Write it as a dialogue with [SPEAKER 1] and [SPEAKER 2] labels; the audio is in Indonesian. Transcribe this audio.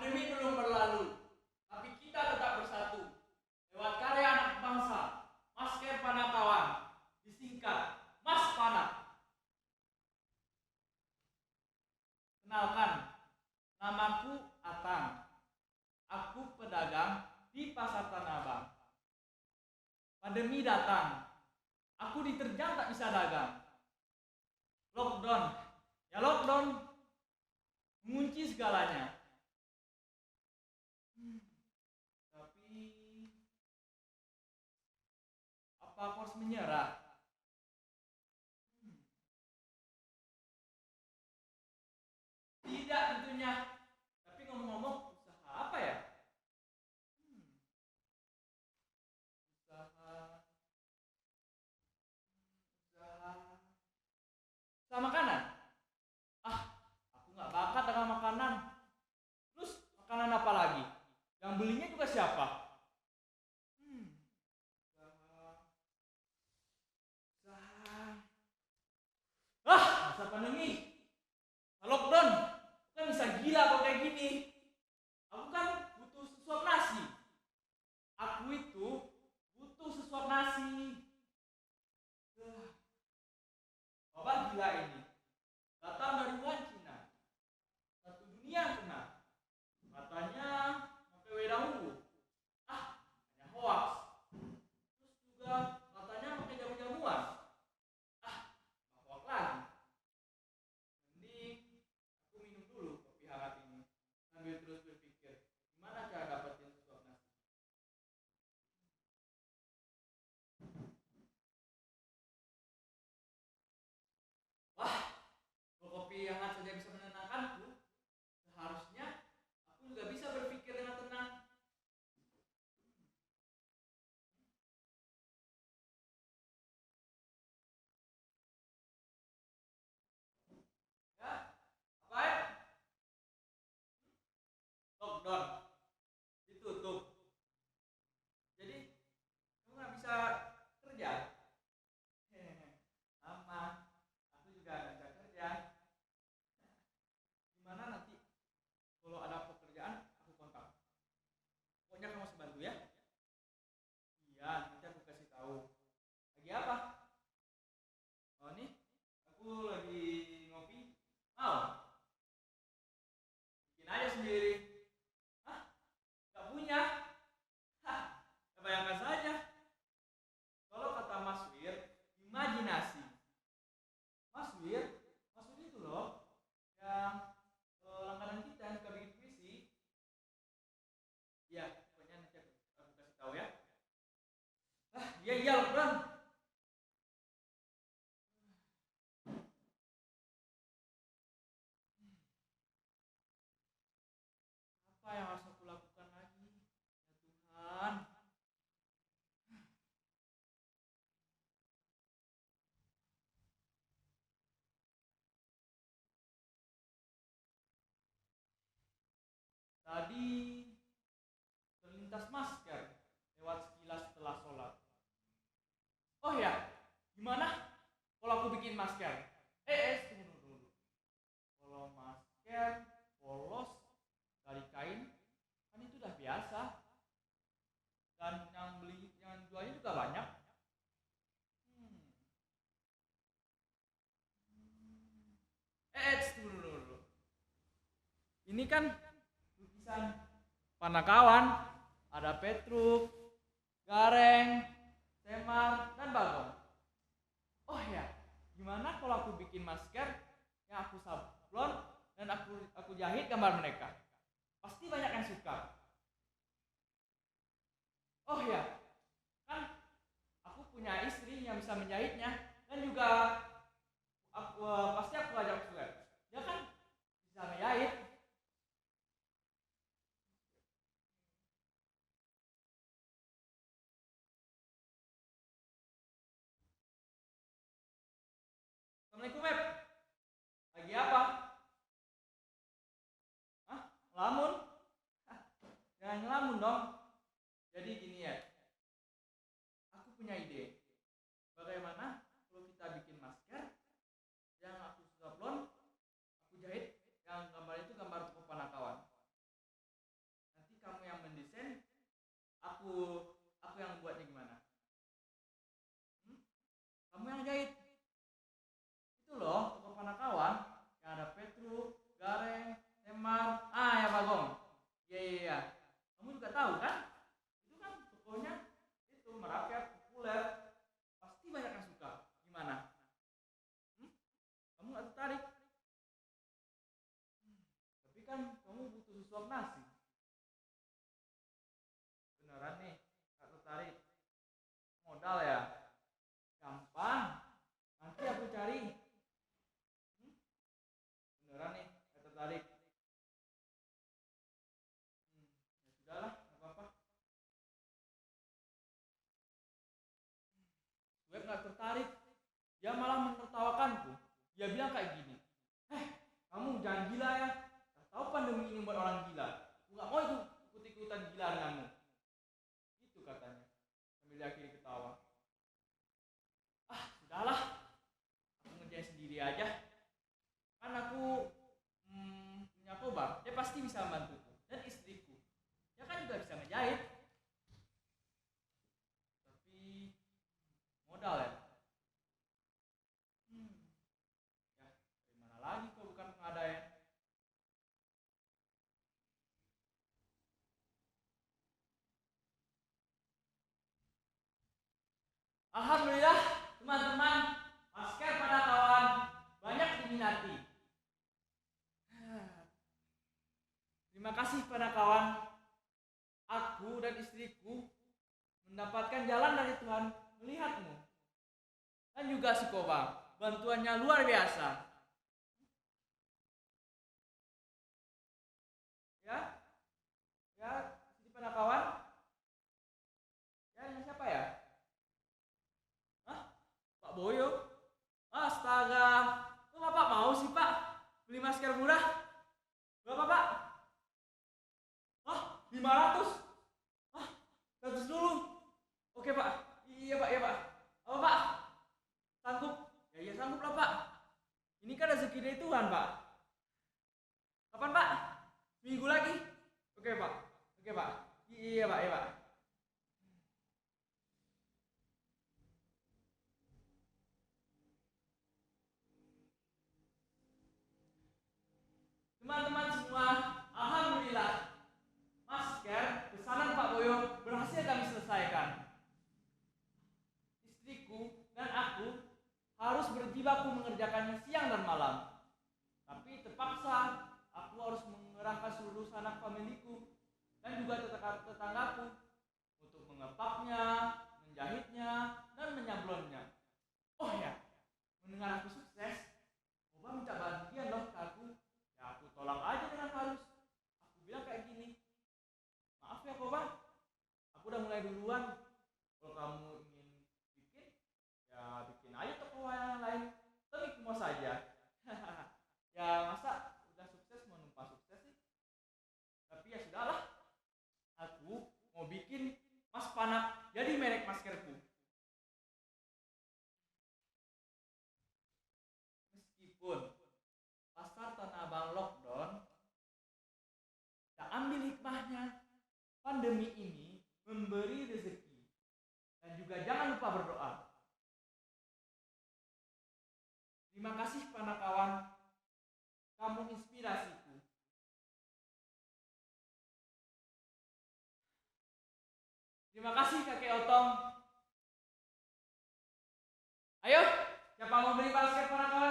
[SPEAKER 1] Pandemi belum berlalu, tapi kita tetap bersatu. Lewat karya anak bangsa, Masker Panakawan, disingkat Mas Panak. Kenalkan, namaku Atang. Aku pedagang di Pasar Tanah Abang. Pandemi datang, aku diterjang tak bisa dagang. Lockdown, ya lockdown, mengunci segalanya. Tapi apa aku harus menyerah? Tidak tentunya. Tapi ngomong-ngomong, usaha apa ya? Hmm, usaha, usaha, usaha makanan. Ah, aku nggak bakat dengan makanan. Terus makanan apa lagi? Yang belinya juga siapa? Hmm, usaha, usaha. Masa pandemi, lockdown, kan bisa gila kalau kayak gini. Aku kan butuh sesuap nasi. Aku itu butuh sesuap nasi. Wabah gila ini datang dari Wuhan, Cina. Satu dunia kena. Katanya sampai WHO. Hanya hoax. Terus juga katanya pakai jamu-jamuan. Hoax lagi. Mending aku minum dulu kopi hangat ini sambil terus berpikir gimana cara dapetin sesuap nasi. Wah, kalau kopi hangat saja bisa menenangkanku, seharusnya aku juga bisa berpikir dengan tenang. Ya, apa ya? Lockdown, ditutup. Jadi kamu nggak bisa kerja. Sama, aku juga nggak bisa kerja. Gimana nanti kalau ada pekerjaan aku kontak. Pokoknya kamu harus bantu ya. Iya, nanti aku kasih tahu. Lagi apa? Oh nih, aku lagi ngopi. Mau? Bikin aja sendiri. Hah? Gak punya? Hah? Ya bayangkan saja. Kalau kata Mas Wir, imajinasi. Mas Wir, Mas Wir itu loh yang langganan kita yang suka bikin puisi. Iya, pokoknya nanti aku kasih tahu ya. Iya iya loh, Bang. Apa yang harus aku lakukan lagi? Ya Tuhan. Tadi terlintas masker lewat sekilas setelah sholat. Oh ya, gimana kalau aku bikin masker? Tunggu dulu. Kalau masker polos dari kain, kan itu udah biasa. Dan yang jualnya juga banyak. Hmm. Tunggu dulu. Ini kan lukisan Panakawan, ada Petruk, Gareng, Semar, dan Bagong. Oh ya, gimana kalau aku bikin masker yang aku sablon dan aku jahit gambar mereka? Pasti banyak yang suka. Oh ya, kan aku punya istri yang bisa menjahitnya dan juga pasti aku ajak juga. Dia kan bisa menjahit. Assalamualaikum, Web. Lagi apa? Hah? Ngelamun? Jangan ngelamun dong. Jadi gini ya, aku punya ide. Bagaimana kalau kita bikin masker yang aku sablon, aku jahit, yang gambar itu gambar Panakawan. aku yang buatnya gimana? Hmm? Kamu yang jahit. Itu loh, toko Panakawan yang ada Petru, Gareng, Temar. Ah ya Bagong. Iya iya iya. Kamu juga tahu kan? Itu kan tokonya itu merakyat, populer. Pasti banyak yang suka. Gimana? Hmm? Kamu nggak tertarik? Tapi kan kamu butuh sesuap nasi. Beneran nih, nggak tertarik? Modal ya? Gampang. Nanti aku cari. Hmm? Beneran nih, nggak tertarik? Ya sudahlah, nggak apa-apa. Gue nggak tertarik. Dia malah menertawakanku. Dia bilang kayak gini. Kamu jangan gila ya. Gak tahu pandemi ini buat orang gila. Aku nggak mau ikut-ikutan gila denganmu. Itu katanya. Sambil dia akhiri ketawa. Sudahlah. Aku ngerjain sendiri aja. Kan aku punya kobar. Dia pasti bisa membantuku. Dan istriku. Dia kan juga bisa ngejahit. Tapi modal ya. Ya, dari mana lagi kau bukan pengadaian? Alhamdulillah, teman-teman, masker pada kawan banyak diminati. Terima kasih pada kawan. Aku dan istriku mendapatkan jalan dari Tuhan melihatmu. Dan juga si Kobang, bantuannya luar biasa. Ya, ya, sini pada kawan. Ya, ini siapa ya? Hah? Pak Boyo? Astaga, kok Bapak mau sih Pak beli masker murah? Berapa Pak? 500? 100 dulu. Oke Pak. Iya Pak, iya Pak. Apa Pak? Sanggup? Ya iya sanggup lah Pak. Ini kan rezeki dari Tuhan Pak. Kapan Pak? Seminggu lagi? Oke Pak. Oke Pak. Iya Pak, iya Pak. Teman-teman semua, alhamdulillah. Masker pesanan Pak Boyo berhasil kami selesaikan. Istriku dan aku harus berjibaku mengerjakannya siang dan malam. Tapi terpaksa aku harus mengerahkan seluruh sanak familiku dan juga tetanggaku untuk mengepaknya, menjahitnya, dan menyablonnya. Oh ya, mendengar aku sukses, Boba minta bagian loh ke aku. Ya aku tolak aja dengan halus. Aku bilang kayak gini, maaf ya Boba, aku udah mulai duluan. Kalau kamu ingin bikin, ya bikin aja toko yang lain. Tapi mau saja. Ya masa udah sukses mau numpang sukses sih. Tapi ya sudahlah, aku mau bikin Mas Panak jadi merek maskerku. Meskipun pasar Tanah Abang lockdown, kita ambil hikmahnya. Pandemi ini memberi rezeki. Dan juga jangan lupa berdoa. Terima kasih Panakawan, kamu inspirasiku. Terima kasih Kakek Otong. Ayo, siapa mau beli basket Panakawan?